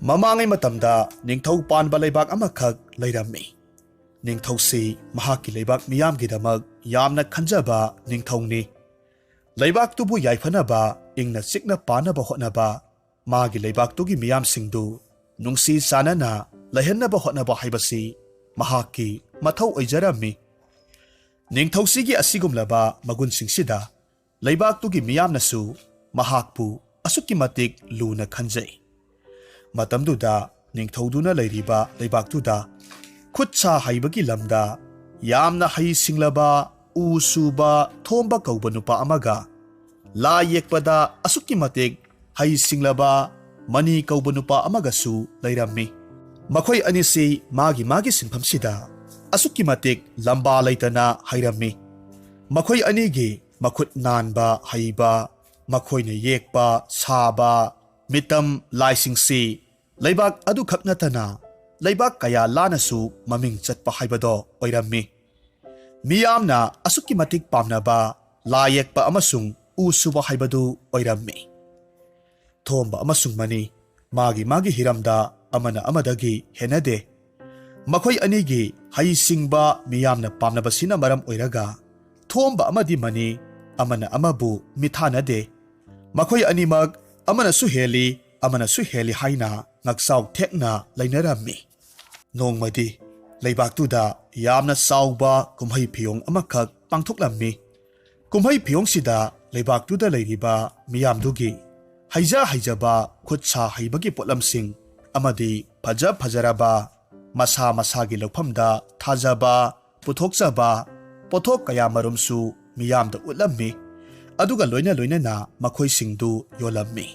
Mamangai matamda ningthau panba leibak amakak leirammi. Ningthausi mahakki leibak miyamgidamag yamna khanjaba ningthauni. Leibaktubu yaifanaba ingna sikna panaba hotnaba magi leibaktugi miyamsingdu nungsi sanana lahennaba hotnaba haibasi mahakki mathau oijarammi. Ningthausigi asigumlaba magunsingsida leibaktugi miyamnasu mahakpu asukki matik luna khanjai. Matamduda ningthauduna leiriba leibaktuda khutsa haibagi lamda yamna hai singlaba u suba thomba kauba nupa amaga LAI YEKPAda asukki matik hai singlaba mani kauba nupa amaga su leirammi. Makhoi anisi magi sinphamsida asukki matik lamba leitana hairammi. Makhoi anigi makhut nanba haiba makhoina yekpa saba mitam laisingsi leibak adu khaknatana leibak kaya lanasu maming chatpa haibado oirammi. Miyamna asukki matik pamnaba LAI YEKPA amasung usuba haibadu oirammi. Thomba amasung mani magi hiramda amana amadagi henade. Makhoi anigi hai singba miyamna pamnaba sina maram oiraga thomba amadi mani amana amabu mithanade. Makhoi animag amana su heli haina ngaksaw thekna leinarammi. Nongmadi leibaktuda yamna sauba kumhai phiyong amakak pangthoklammi. Kumhai phiyong sida leibaktuda leiriba miyamdugi haijaba khutsa haibagi potlamsing amadi fajaraba masa masagi lokphamda thajaba puthokjaba pothok kaya marumsu miyamda utlammi. Aduga loina makhoi singdu yolammi.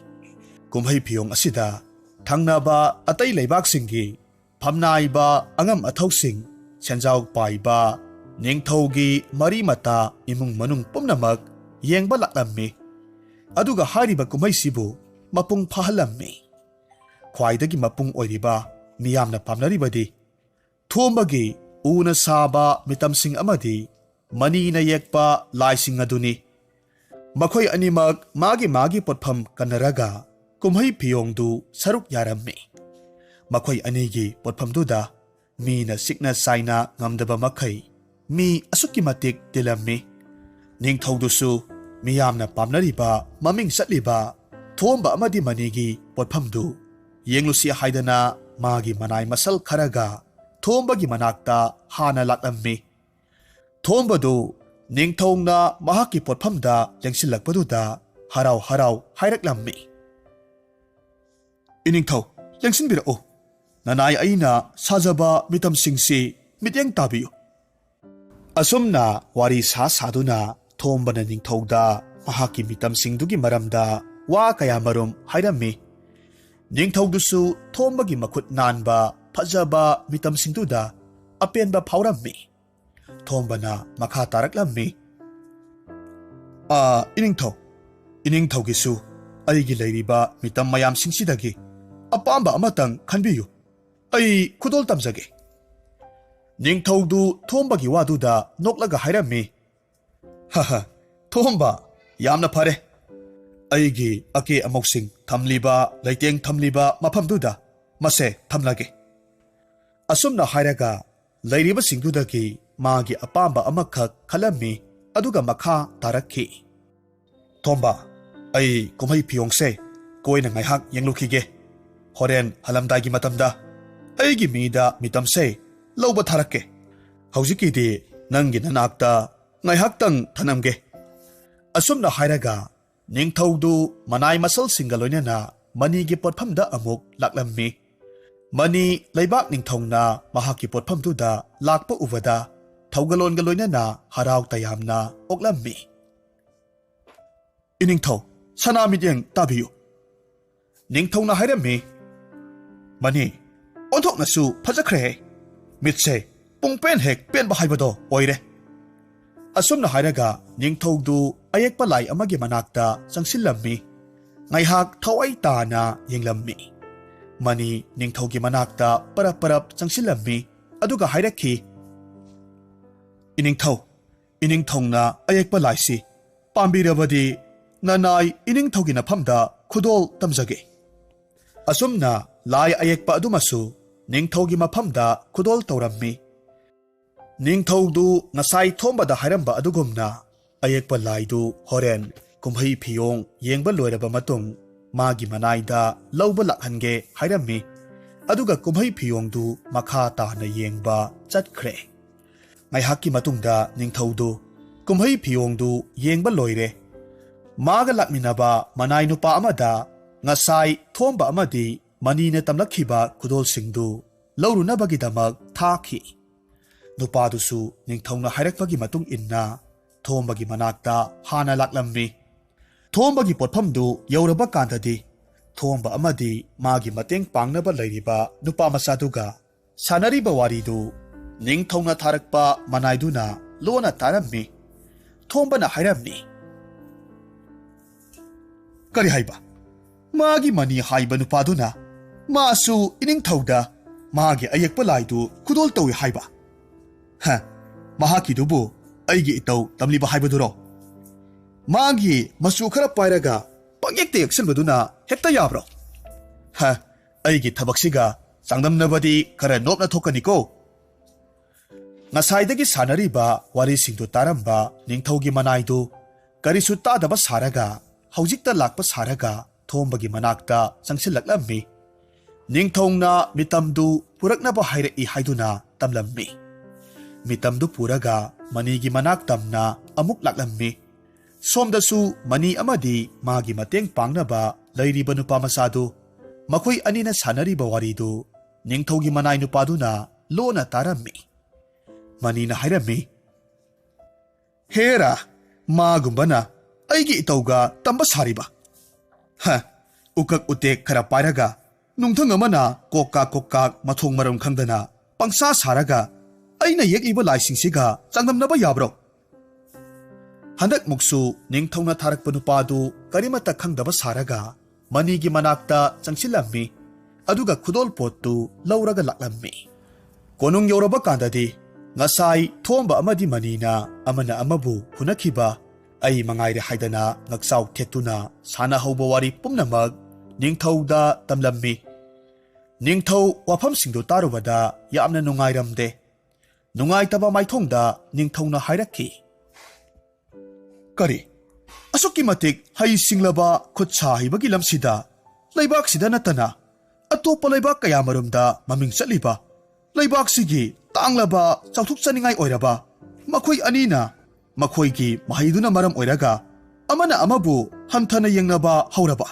Kumhai phiyong asida thangnaba atai leibak singi phamnaiba angam athausing senjaw paiba ningthaugi mari mata imung manung pumnamak yengba laklammi. Aduga hariba kumhai sibu mapung phahalammi. Khwaidagi mapung oiriba miyamna pamnaribadi thombagi una saba mitamsing amadi manina yekpa laising aduni. Makhoi animag magi potpham kanaraga kumhai phiyongdu saruk yarammi. Makhoi anigi potphamduda mina sikna saina ngamdaba makhai mi asukki matik tilammi. Ningthaudusu miyamna pamnariba maming satliba thomba amadi manigi potphamdu yenglusi haidana magi manai masal kharaga thombagi manakta hana laklammi. Thombadu ningthongna mahakki potphamda lengsilakpaduda harau hairaklammi. Iningthau lengsinbirao nanai aina sajaba mitamsingsi mityeng tabiyu. Asumna wari saduna thombana ningthauda mahakki mitamsingdugi maramda wa kaya marum hairammi. Ningthaudusu thombagi makhut nanba fajaba mitamsingduda apenba phaurammi. Thombana makha taraklammi. Iningthaugisu aigi leiriba mitam mayam singsidagi apamba amatang khanbiyu. Ai khudol tamjage. Ningthaudu thombagi waduda noklaga hairammi. Haha, thomba yamna phare. Aigi ake amoksing thamliba leiteng thamliba maphamduda mase thamlage. Asumna hairaga leiriba singdudagi magi apamba amakak khalammi aduga makha tarakhi. Thomba ai kumhai phiyongse koina ngaihak yenglukhige. Horen halamdagi matamda aigi mida mitamse lauba tharakke. Haujikidi nangi nanakta ngaihaktang thanamge. Asumna hairaga ningthaudu manai masal singaloinana manigi potphamda amuk laklammi. Mani leibak ningthongna mahakki potphamduda lakpa ubada thaugalon galoinana harau tayamna oklammi. Iningthau sana mityeng tabiyu. Ningthongna hairammi. Mani onthoknasu phajakhre. Mitse pungpen hek penba haibado oire. Asumna hairaga ningthaudu ayekpa LAI amagi manakta changsillammi. Ngaihak thawai tana yenglammi. Mani ningthaugi manakta parap changsillammi aduga hairakhi. Iningthongna ayekpa LAI si pambirabadi nanai iningthaugi nafamda khudol tamjage. Asumna lai ayekpa adumasu ningthaugi mafamda khudol taurammi. Ningthaudu ngasai thombada hairamba adugumna ayekpa laidu horen kumhai phiyong yengba loiraba matung magi manaida lauba lakhange hairammi. Aduga kumhai phiyongdu makha tahna yengba chatkre. Ngaihakki matungda ningthaudu kumhai phiyongdu yengba loire. Maga lakminaba manai nupa amada ngasai thomba amadi manina tamlakhiba khudol singdu laurunabagidamak thaki. Nupadusu ningthauna hairakpagi matung inna thombagi manakta hana laklammi. Thombagi potphamdu yauraba kandadi thomba amadi magi mateng pangnaba lairiba nupa masaduga sanariba waridu ningthauna tharakpa manaiduna lona tarammi. Thombana hairamni. Kari haiba magi mani haiba nupaduna masu iningthauda magi ayekpa laidu khudol tawi haiba. Ha, mahakidubu aigi itau tamliba haibaduro. Magi masu khara pairaga pangyekta yaksanbaduna hekta yabro. Ha, aigi thabaksiga sangdamnabadi khara nopna thokaniko. Ngasaidagi sanariba wari singdu taramba ningthaugi manaidu karisu tadaba saraga haujikta lakpa saraga thombagi manakta sangsilaklammi. Ningthauna mitamdu puraknaba hairei haiduna tamlammi. Mitamdu puraga manigi manak tamna amuk laklammi. Somdasu mani amadi magi mateng pangnaba lairiba nupa masadu makoi anina sanariba waridu ningthaugi manai nupaduna lona tarammi. Manina hairammi. Hera magumbana aigi itauga tamba sariba. Ha, ukak utek khara pairaga nungthang amana kokak mathong maram khangdana pangsa saraga aina yekiba laisingsiga changdamnaba yabro. Handak muksu ningthauna tharakpa nupadu karimata khangdaba saraga manigi manakta changsilammi. Aduga khudol pottu lauraga laklammi. Konung yoraba kandadi ngasai thomba amadi manina amana amabu hunakhiba ai mangaire haidana ngaksau thetuna sana hauba wari pumnamak ningthauda tamlammi. Ningthau wafam singdu tarubada yamna nungairamde. Nungaitaba maithongda ningthauna hairakhi. Kari asukki matik hai singlaba khutsa hibagi lamsida laibak sida natana atopa laibak kaya marumda maming chaliba laibak sigi tanglaba chauthuk chaningai oiraba makhoi anina makhoigi mahaiduna maram oiraga amana amabu hamthana yengnaba hauraba.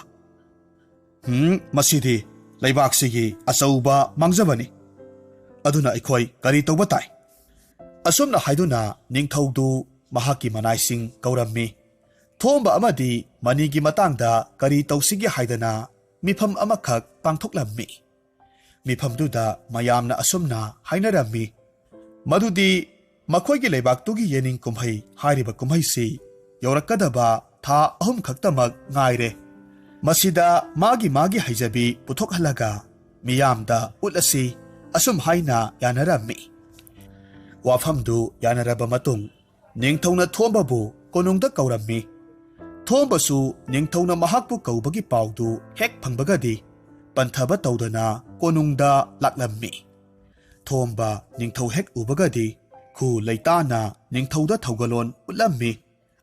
Masidi laibak sigi asauba mangjabani. Aduna ikhoi kari tauba tai. Asomna haiduna ningthaudu mahaki manaising kaurammi. Thomba amadi manigi matangda kari tausigi haidana mifam amakhak pangthoklammi. Mifamduda mayamna asomna hainarammi. Madudi makhoigi leibaktugi yening kumhai hairiba kumhaisi yorakadaba tha ahum khaktamak ngaire. Masida magi haijabi puthokhallaga miyamda ulasi asum haina yanarammi. Wafamdu yanaraba matung ningthauna thombabu konungda kaurammi. Thombasu ningthauna mahakpu kaubagi paudu hek phangbagadi panthaba taudana konungda laklammi. Thomba ningthau hek ubagadi khu leitana ningthauda thaugalon utlammi.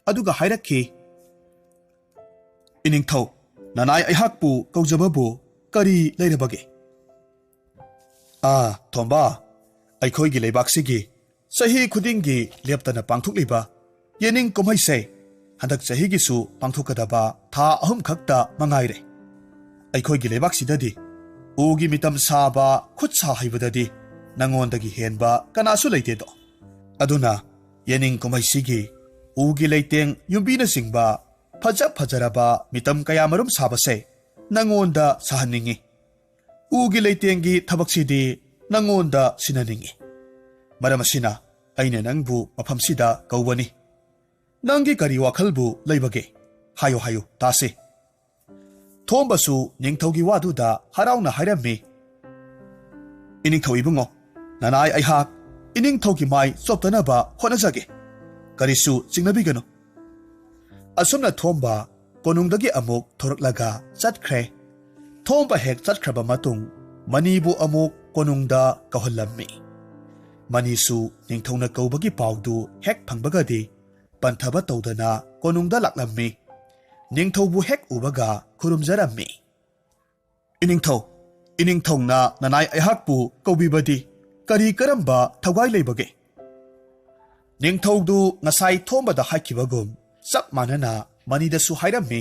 Aduga hairakhi. Iningthau nanai aihakpu kaujababu kari leirabage. Thomba aikhoigi leibaksigi sahi khudingi leptana pangthukliba yening kumhaise handak sahigisu pangthukadaba tha ahum khakta mangaire. Aikhoigi leibaksidadi ugi mitam saba khutsa haibadadi nangondagi henba kanasu leitedo. Aduna yening kumhaisigi ugi leiteng yumbina singba fajaraba mitam kayamarum sabase nangonda sahaningi. Ugi leitengi thabaksidi nangonda sinaningi. Maramasina aina nangbu mafamsida kaubani. Nangi kari wakhalbu leibage hayo tase. Thombasu ningthaugi waduda harauna hairammi. Iningthau ibungo nanai aihak iningthaugi mai choptanaba honajage. Karisu chingnabigano. Asumna thomba konungdagi amuk thoraklaga chatkre. Thomba hek chatkraba matung ꯃꯅꯤꯕꯨ ꯑꯃꯨꯛ ꯀꯣꯅꯨꯡꯗ ꯀꯧꯍꯜꯂꯝꯃꯤ꯫ ꯃꯅꯤꯁꯨ ꯅꯤꯡꯊꯧꯅ ꯀꯧꯕꯒꯤ ꯄꯥꯎꯗꯨ ꯍꯦꯛ ꯐꯪꯕꯒꯗꯤ ꯄꯟꯊꯕ ꯇꯧꯗꯅ ꯀꯣꯅꯨꯡꯗ ꯂꯥꯛꯂꯝꯃꯤ꯫ ꯅꯤꯡꯊꯧꯕꯨ ꯍꯦꯛ ꯎꯕꯒ ꯈꯨꯔꯨꯝꯖꯔꯝꯃꯤ꯫ ꯏꯅꯤꯡꯊꯧꯅ ꯅꯅꯥꯏ ꯑꯩꯍꯥꯛꯄꯨ ꯀꯧꯕꯤꯕꯗꯤ ꯀꯔꯤ ꯀꯔꯝꯕ ꯊꯧꯒꯥꯏ ꯂꯩꯕꯒꯦ? ꯅꯤꯡꯊꯧꯗꯨ ꯉꯁꯥꯏ ꯊꯣꯝꯕꯗ ꯍꯥꯏꯈꯤꯕꯒꯨꯝ ꯆꯞ ꯃꯥꯟꯅꯅ ꯃꯅꯤꯗꯁꯨ ꯍꯥꯏꯔꯝꯃꯤ꯫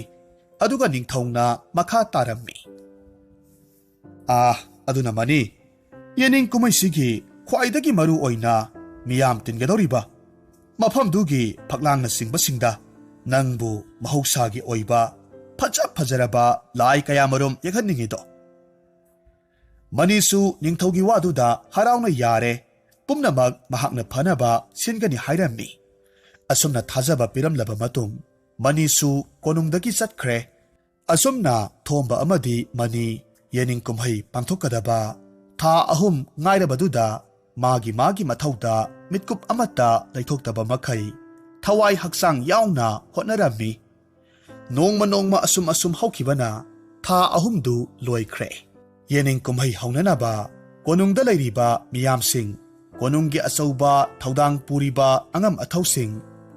ꯑꯗꯨꯒ ꯅꯤꯡꯊꯧꯅ ꯃꯈꯥ ꯇꯥꯔꯝꯃꯤ꯫ ꯑꯗꯨꯅ ꯃꯅꯤ, ꯌꯦꯅꯤꯡ ꯀꯨꯝꯍꯩꯁꯤꯒꯤ ꯈ꯭ꯋꯥꯏꯗꯒꯤ ꯃꯔꯨ ꯑꯣꯏꯅ ꯃꯤꯌꯥꯝ ꯇꯤꯟꯒꯗꯧꯔꯤꯕ ꯃꯐꯝꯗꯨꯒꯤ ꯐꯛꯂꯥꯡꯅꯆꯤꯡꯕꯁꯤꯡꯗ ꯅꯪꯕꯨ ꯃꯍꯧꯁꯥꯒꯤ ꯑꯣꯏꯕ ꯐꯖꯔꯕ ꯂꯥꯏ ꯀꯌꯥꯃꯔꯨꯝ ꯌꯦꯛꯍꯟꯅꯤꯡꯉꯤꯗꯣ? ꯃꯅꯤꯁꯨ ꯅꯤꯡꯊꯧꯒꯤ ꯋꯥꯗꯨꯗ ꯍꯔꯥꯎꯅ ꯌꯥꯔꯦ, ꯄꯨꯝꯅꯃꯛ ꯃꯍꯥꯛꯅ ꯐꯅꯕ ꯁꯤꯟꯒꯅꯤ ꯍꯥꯏꯔꯝꯃꯤ꯫ ꯑꯁꯨꯝꯅ ꯊꯥꯖꯕ ꯄꯤꯔꯝꯂꯕ ꯃꯇꯨꯡ ꯃꯅꯤꯁꯨ ꯀꯣꯅꯨꯡꯗꯒꯤ ꯆꯠꯈ꯭ꯔꯦ꯫ ꯑꯁꯨꯝꯅ ꯊꯣꯝꯕ ꯑꯃꯗꯤ ꯃꯅꯤ ꯌꯦꯅꯤꯡ ꯀꯨꯝꯍꯩ ꯄꯥꯡꯊꯣꯛꯀꯗꯕ ꯊꯥ 3 ꯉꯥꯏꯔꯕꯗꯨꯗ ꯃꯥꯒꯤ ꯃꯊꯧꯗ ꯃꯤꯠꯀꯨꯞ ꯑꯃꯠꯇ ꯂꯩꯊꯣꯛꯇꯕ ꯃꯈꯩ ꯊꯋꯥꯏ ꯍꯛꯆꯥꯡ ꯌꯥꯎꯅ ꯍꯣꯠꯅꯔꯝꯃꯤ꯫ ꯅꯣꯡꯃ ꯑꯁꯨꯝ ꯍꯧꯈꯤꯕꯅ ꯊꯥ 3ꯗꯨ ꯂꯣꯏꯈ꯭ꯔꯦ꯫ ꯌꯦꯅꯤꯡ ꯀꯨꯝꯍꯩ ꯍꯧꯅꯅꯕ ꯀꯣꯅꯨꯡꯗ ꯂꯩꯔꯤꯕ ꯃꯤꯌꯥꯝꯁꯤꯡ, ꯀꯣꯅꯨꯡꯒꯤ ꯑꯆꯧꯕ ꯊꯧꯗꯥꯡ ꯄꯨꯔꯤꯕ ꯑꯉꯝ ꯑꯊꯧꯁꯤꯡ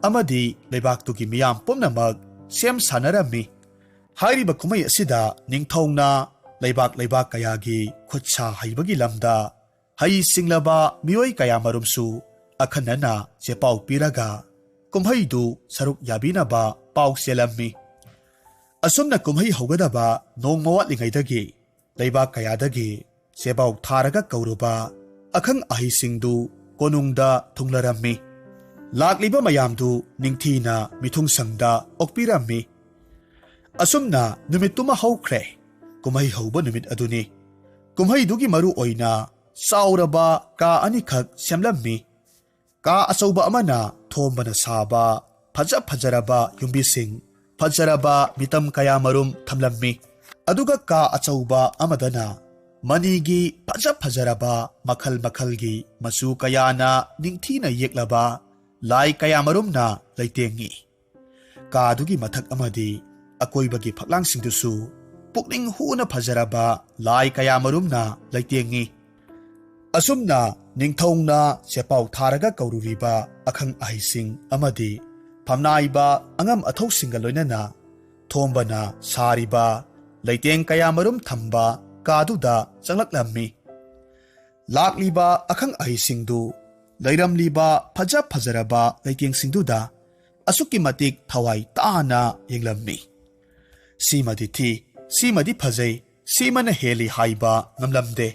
ꯑꯃꯗꯤ ꯂꯩꯕꯥꯛꯇꯨꯒꯤ ꯃꯤꯌꯥꯝ ꯄꯨꯝꯅꯃꯛ ꯁꯦꯝ ꯁꯥꯅꯔꯝꯃꯤ꯫ ꯍꯥꯏꯔꯤꯕ ꯀꯨꯝꯍꯩ ꯑꯁꯤꯗ ꯅꯤꯡꯊꯧꯅ ꯂꯩꯕꯥꯛ ꯀꯌꯥꯒꯤ ꯈꯨꯠ ꯁꯥ ꯍꯩꯕꯒꯤ ꯂꯝꯗ ꯍꯩ ꯁꯤꯡꯂꯕ ꯃꯤꯑꯣꯏ ꯀꯌꯥꯃꯔꯨꯝꯁꯨ ꯑꯈꯟꯅꯅ ꯆꯦꯄꯥꯎ ꯄꯤꯔꯒ ꯀꯨꯝꯍꯩꯗꯨ ꯁꯔꯨꯛ ꯌꯥꯕꯤꯅꯕ ꯄꯥꯎ ꯆꯦꯜꯂꯝꯃꯤ꯫ ꯑꯁꯨꯝꯅ ꯀꯨꯝꯍꯩ ꯍꯧꯒꯗꯕ ꯅꯣꯡꯃ ꯋꯥꯠꯂꯤꯉꯩꯗꯒꯤ ꯂꯩꯕꯥꯛ ꯀꯌꯥꯗꯒꯤ ꯆꯦꯄꯥꯎ ꯊꯥꯔꯒ ꯀꯧꯔꯨꯕ ꯑꯈꯪ ꯑꯍꯩꯁꯤꯡꯗꯨ ꯀꯣꯅꯨꯡꯗ ꯊꯨꯡꯂꯔꯝꯃꯤ꯫ ꯂꯥꯛꯂꯤꯕ ꯃꯌꯥꯝꯗꯨ ꯅꯤꯡꯊꯤꯅ ꯃꯤꯊꯨꯡꯁꯪꯗ ꯑꯣꯛꯄꯤꯔꯝꯃꯤ꯫ ꯑꯁꯨꯝꯅ ꯅꯨꯃꯤꯠꯇꯨꯃ ꯍꯧꯈ꯭ꯔꯦ꯫ ꯀꯨꯝꯍꯩ ꯍꯧꯕ ꯅꯨꯃꯤꯠ ꯑꯗꯨꯅꯤ꯫ ꯀꯨꯝꯍꯩꯗꯨꯒꯤ ꯃꯔꯨ ꯑꯣꯏꯅ ꯆꯥꯎꯔꯕ ꯀꯥ 2 ꯈꯛ ꯁꯦꯝꯂꯝꯃꯤ꯫ ꯀꯥ ꯑꯆꯧꯕ ꯑꯃꯅ ꯊꯣꯝꯕꯅ ꯁꯥꯕ ꯐꯖꯔꯕ ꯌꯨꯝꯕꯤꯁꯤꯡ, ꯐꯖꯔꯕ ꯃꯤꯇꯝ ꯀꯌꯥꯃꯔꯨꯝ ꯊꯝꯂꯝꯃꯤ꯫ ꯑꯗꯨꯒ ꯀꯥ ꯑꯆꯧꯕ ꯑꯃꯗꯅ ꯃꯅꯤꯒꯤ ꯐꯖꯔꯕ ꯃꯈꯜꯒꯤ ꯃꯆꯨ ꯀꯌꯥꯅ ꯅꯤꯡꯊꯤꯅ ꯌꯦꯛꯂꯕ ꯂꯥꯏ ꯀꯌꯥꯃꯔꯨꯝꯅ ꯂꯩꯇꯦꯡꯉꯤ꯫ ꯀꯥꯗꯨꯒꯤ ꯃꯊꯛ ꯑꯃꯗꯤ ꯑꯀꯣꯏꯕꯒꯤ ꯐꯛꯂꯥꯡꯁꯤꯡꯗꯨꯁꯨ ꯄꯨꯛꯅꯤꯡ ꯍꯨꯅ ꯐꯖꯔꯕ ꯂꯥꯏ ꯀꯌꯥꯃꯔꯨꯝꯅ ꯂꯩꯇꯦꯡꯉꯤ꯫ ꯑꯁꯨꯝꯅ ꯅꯤꯡꯊꯧꯅ ꯆꯦꯄꯥꯎ ꯊꯥꯔꯒ ꯀꯧꯔꯨꯔꯤꯕ ꯑꯈꯪ ꯑꯍꯩꯁꯤꯡ ꯑꯃꯗꯤ ꯐꯝꯅꯥꯏꯕ ꯑꯉꯝ ꯑꯊꯧꯁꯤꯡꯒ ꯂꯣꯏꯅꯅ ꯊꯣꯝꯕꯅ ꯁꯥꯔꯤꯕ ꯂꯩꯇꯦꯡ ꯀꯌꯥꯃꯔꯨꯝ ꯊꯝꯕ ꯀꯥꯗꯨꯗ ꯆꯪꯂꯛꯂꯝꯃꯤ꯫ ꯂꯥꯛꯂꯤꯕ ꯑꯈꯪ ꯑꯍꯩꯁꯤꯡꯗꯨ ꯂꯩꯔꯝꯂꯤꯕ ꯐꯖꯔꯕ ꯂꯩꯇꯦꯡꯁꯤꯡꯗꯨꯗ ꯑꯁꯨꯛꯀꯤ ꯃꯇꯤꯛ ꯊꯋꯥꯏ ꯇꯥꯅ ꯌꯦꯡꯂꯝꯃꯤ꯫ ꯁꯤꯃꯗꯤ ꯊꯤ, ꯁꯤꯃꯗꯤ ꯐꯖꯩ, ꯁꯤꯃꯅ ꯍꯦꯜꯂꯤ ꯍꯥꯏꯕ ꯉꯝꯂꯝꯗꯦ꯫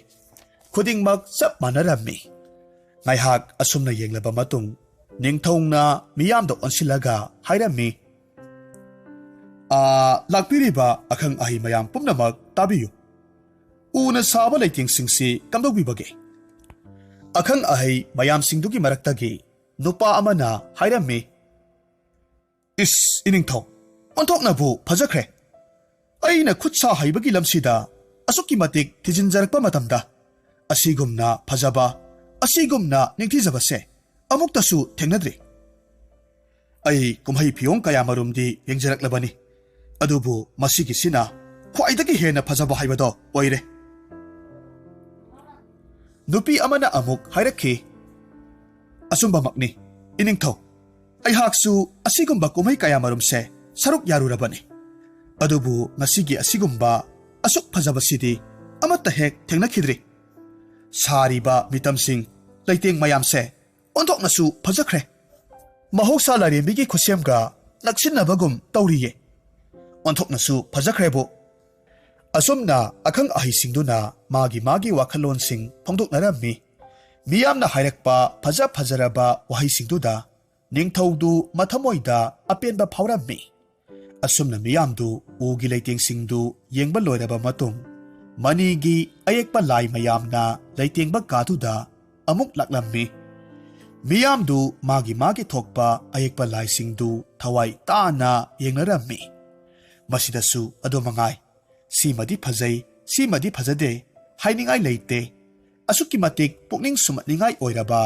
ꯈꯨꯗꯤꯡꯃꯛ ꯆꯞ ꯃꯥꯟꯅꯔꯝꯃꯤ꯫ ꯉꯥꯏꯍꯥꯛ ꯑꯁꯨꯝꯅ ꯌꯦꯡꯂꯕ ꯃꯇꯨꯡ ꯅꯤꯡꯊꯧꯅ ꯃꯤꯌꯥꯝꯗ ꯑꯣꯟꯁꯤꯜꯂꯒ ꯍꯥꯏꯔꯝꯃꯤ꯫ ꯂꯥꯛꯄꯤꯔꯤꯕ ꯑꯈꯪ ꯑꯍꯩ ꯃꯌꯥꯝ ꯄꯨꯝꯅꯃꯛ ꯇꯥꯕꯤꯌꯨ꯫ ꯎꯅ ꯁꯥꯕ ꯂꯩꯇꯦꯡꯁꯤꯡꯁꯤ ꯀꯝꯗꯧꯕꯤꯕꯒꯦ? ꯑꯈꯪ ꯑꯍꯩ ꯃꯌꯥꯝꯁꯤꯡꯗꯨꯒꯤ ꯃꯔꯛꯇꯒꯤ ꯅꯨꯄꯥ ꯑꯃꯅ ꯍꯥꯏꯔꯝꯃꯤ꯫ ꯏꯅꯤꯡꯊꯧ, ꯑꯣꯟꯊꯣꯛꯅꯕꯨ ꯐꯖꯈ꯭ꯔꯦ! ꯑꯩꯅ ꯈꯨꯠ ꯁꯥ ꯍꯩꯕꯒꯤ ꯂꯝꯁꯤꯗ ꯑꯁꯨꯛꯀꯤ ꯃꯇꯤꯛ ꯊꯤꯖꯤꯟꯖꯔꯛꯄ ꯃꯇꯝꯗ ꯑꯁꯤꯒꯨꯝꯅ ꯐꯖꯕ, ꯑꯁꯤꯒꯨꯝꯅ ꯅꯤꯡꯊꯤꯖꯕꯁꯦ ꯑꯃꯨꯛꯇꯁꯨ ꯊꯦꯡꯅꯗ꯭ꯔꯤ꯫ ꯑꯩ ꯀꯨꯝꯍꯩ ꯐꯤꯌꯣꯡ ꯀꯌꯥꯃꯔꯨꯝꯗꯤ ꯌꯦꯡꯖꯔꯛꯂꯕꯅꯤ, ꯑꯗꯨꯕꯨ ꯃꯁꯤꯒꯤꯁꯤꯅ ꯈ꯭ꯋꯥꯏꯗꯒꯤ ꯍꯦꯟꯅ ꯐꯖꯕ ꯍꯥꯏꯕꯗꯣ ꯑꯣꯏꯔꯦ꯫ ꯅꯨꯄꯤ ꯑꯃꯅ ꯑꯃꯨꯛ ꯍꯥꯏꯔꯛꯈꯤ꯫ ꯑꯆꯨꯝꯕꯃꯛꯅꯤ ꯏꯅꯤꯡꯊꯧ, ꯑꯩꯍꯥꯛꯁꯨ ꯑꯁꯤꯒꯨꯝꯕ ꯀꯨꯝꯍꯩ ꯀꯌꯥꯃꯔꯨꯝꯁꯦ ꯁꯔꯨꯛ ꯌꯥꯔꯨꯔꯕꯅꯤ, ꯑꯗꯨꯕꯨ ꯉꯁꯤꯒꯤ ꯑꯁꯤꯒꯨꯝꯕ ꯑꯁꯨꯛ ꯐꯖꯕꯁꯤꯗꯤ ꯑꯃꯠꯇ ꯍꯦꯛ ꯊꯦꯡꯅꯈꯤꯗ꯭ꯔꯤ꯫ ꯁꯥꯔꯤꯕ ꯃꯤꯇꯝꯁꯤꯡ, ꯂꯩꯇꯦꯡ ꯃꯌꯥꯝꯁꯦ ꯑꯣꯟꯊꯣꯛꯅꯁꯨ ꯐꯖꯈ꯭ꯔꯦ꯫ ꯃꯍꯧꯁꯥ ꯂꯥꯏꯔꯦꯝꯕꯤꯒꯤ ꯈꯨꯠꯁꯦꯝꯒ ꯅꯛꯁꯤꯟꯅꯕꯒꯨꯝ ꯇꯧꯔꯤꯌꯦ꯫ ꯑꯣꯟꯊꯣꯛꯅꯁꯨ ꯐꯖꯈ꯭ꯔꯦꯕꯨ꯫ ꯑꯁꯨꯝꯅ ꯑꯈꯪ ꯑꯍꯩꯁꯤꯡꯗꯨꯅ ꯃꯥꯒꯤ ꯋꯥꯈꯜꯂꯣꯟꯁꯤꯡ ꯐꯣꯡꯗꯣꯛꯅꯔꯝꯃꯤ꯫ ꯃꯤꯌꯥꯝꯅ ꯍꯥꯏꯔꯛꯄ ꯐꯖꯔꯕ ꯋꯥꯍꯩꯁꯤꯡꯗꯨꯗ ꯅꯤꯡꯊꯧꯗꯨ ꯃꯊꯃꯣꯏꯗ ꯑꯄꯦꯟꯕ ꯐꯥꯎꯔꯝꯃꯤ꯫ ꯑꯁꯨꯝꯅ ꯃꯤꯌꯥꯝꯗꯨ ꯎꯒꯤ ꯂꯩꯇꯦꯡꯁꯤꯡꯗꯨ ꯌꯦꯡꯕ ꯂꯣꯏꯔꯕ ꯃꯇꯨꯡ ꯃꯅꯤꯒꯤ ꯑꯌꯦꯛꯄ ꯂꯥꯏ ꯃꯌꯥꯝꯅ ꯂꯩꯇꯦꯡꯕ ꯀꯥꯗꯨꯗ ꯑꯃꯨꯛ ꯂꯥꯛꯂꯝꯃꯤ꯫ ꯃꯤꯌꯥꯝꯗꯨ ꯃꯥꯒꯤ ꯊꯣꯛꯄ ꯑꯌꯦꯛꯄ ꯂꯥꯏꯁꯤꯡꯗꯨ ꯊꯋꯥꯏ ꯇꯥꯅ ꯌꯦꯡꯅꯔꯝꯃꯤ꯫ ꯃꯁꯤꯗꯁꯨ ꯑꯗꯨꯃꯉꯥꯏ, ꯁꯤꯃꯗꯤ ꯐꯖꯩ, ꯁꯤꯃꯗꯤ ꯐꯖꯗꯦ ꯍꯥꯏꯅꯤꯡꯉꯥꯏ ꯂꯩꯇꯦ꯫ ꯑꯁꯨꯛꯀꯤ ꯃꯇꯤꯛ ꯄꯨꯛꯅꯤꯡ ꯁꯨꯝꯍꯠꯅꯤꯡꯉꯥꯏ ꯑꯣꯏꯔꯕ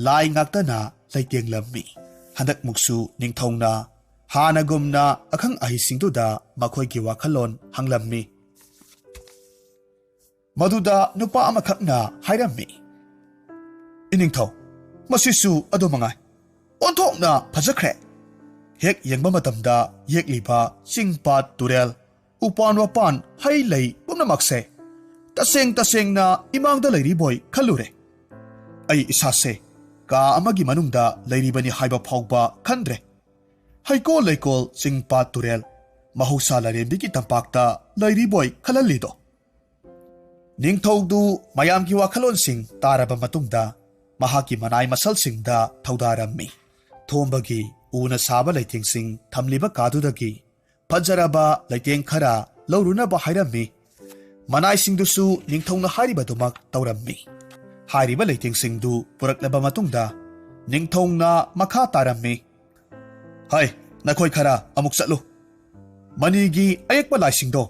ꯂꯥꯏ ꯉꯥꯛꯇꯅ ꯂꯩꯇꯦꯡꯂꯝꯃꯤ꯫ ꯍꯟꯗꯛꯃꯨꯛꯁꯨ ꯅꯤꯡꯊꯧꯅ ꯍꯥꯟꯅꯒꯨꯝꯅ ꯑꯈꯪ ꯑꯍꯩꯁꯤꯡꯗꯨꯗ ꯃꯈꯣꯏꯒꯤ ꯋꯥꯈꯜꯂꯣꯟ ꯍꯪꯂꯝꯃꯤ꯫ Maduda nupa amakakna hairami. Iningthau, masisu adumangai. Onthokna phajakre. Hek yengba matamda yekliba singpat turel upan wapan hai lei pumnamakse taseng na imangda leiri boy khalure. Ai isase ka amagi manungda leiribani haiba phawba khandre. Haikol leikol singpat turel mahusa larembi ki tampakta leiri boy khalalido. Ningthaudu mayamgi wakhalon sing taraba matungda mahaki manai masal singda thaudarammi. Thombagi una saba laiting sing thamliba kadudagi Pajaraba laiteng khara laurunaba hairami. Manai singdusu ningthongna haribadumak taurammi. Hariba laiting singdu puraklaba matungda ningthongna makha tarammi. Hai, nakhoi khara amuk chatlu. Manigi ayekpa laisingdo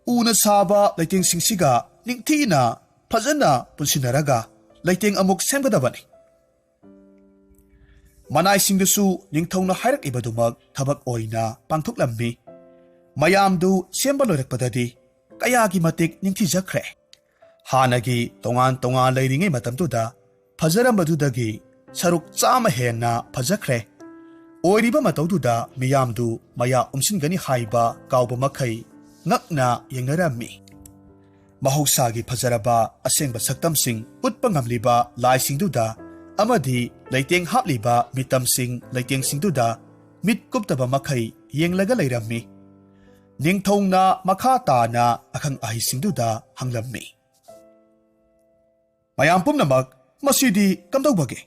una saba laiting singsiga ningthina phajana punsinaraga laiting amuk semgadabani. Manai singdusu ningthongna hairak ibadumak thabak oina pangthoklammi. Mayamdu semba loirakpadadi kayagi matik ningthijakre. Hanagi tongan leiringai matamtuda phajarambadudagi saruk chama henna phajakre. Oiriba mataududa miyamdu maya umsingani haiba kauba makhai ngakna yengnarami. Mahausagi phajaraba asengba saktamsing utpa ngamliba laisingduda amadi leiteng hapliba mitamsing leiteng singduda mit kuptaba makhai yenglaga leirammi. Ningthongna makha tana akhang ahisingduda hanglammi. Mayam pumnamak masidi kamdawbage.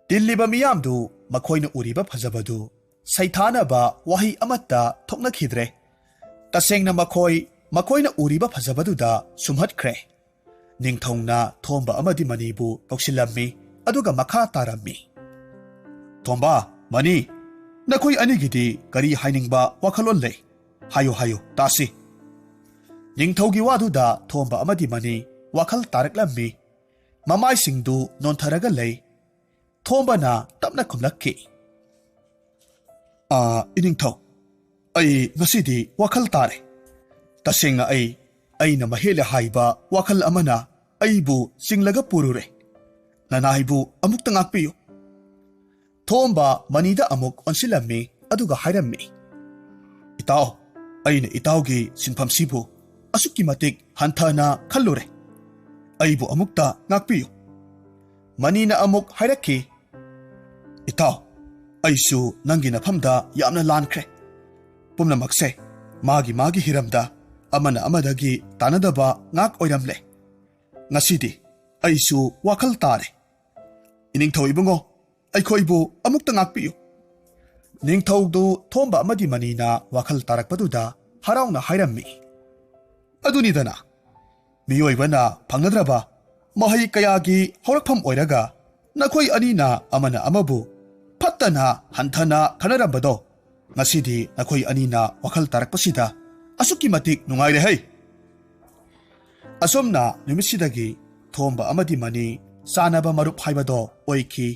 Tilliba miyamdu makhoina uriba phajabadu saithanaba wahi amatta thoknakhidre. Tasengna makhoina uriba phajabaduda sumhatkre. Ningthongna thomba amadi manibu toksillammi aduga makha tarammi. Thomba mani nakhoi anigidi kari hainingba wakhalon lei. Hayo tasi. Ningthaugi waduda thomba amadi mani wakhal taraklammi. Mamai singdu nontharaga lei. Thomba na tapna khumlakki. Iningthau. Ai ngasidi wakhal tare. Tasengna ai na mahele haiba wakhal amana aibu singlaga purure. Nanaibu amukta ngakpiyo. Thomba manida amuk onsilammi aduga hairammi. Itaw. Aina itawgi sinphamsibu asukki matik hanthana khallure. Aibu amukta ngakpiyo. Manina amuk hairakki. Itaw, aisu nangi nafamda yamna lankre. Pumnamakse magi hiramda amana amadagi tanadaba ngak oiramle. Ngasidi aisu wakhal tare. Iningthau ibungo aikhoibu amukta ngakpiyo. Ningthaudu thomba amadi manina wakhal tarakpaduda harauna hairammi. Adunidana miyoibana phangnadraba mahai kayagi horakpham oiraga nakhoi anina amana amabu phattana hanthana khanarambado ngasidi nakhoi anina wakhal tarakpasida asukki matik nungaire hai. Asomna numisidagi thomba amadi mani sanaba marup haibado oiki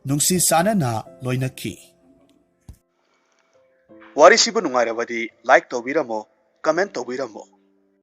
nungsi sanana loinakki. Warisibu nungairabadi like tobiramo, comment tobiramo.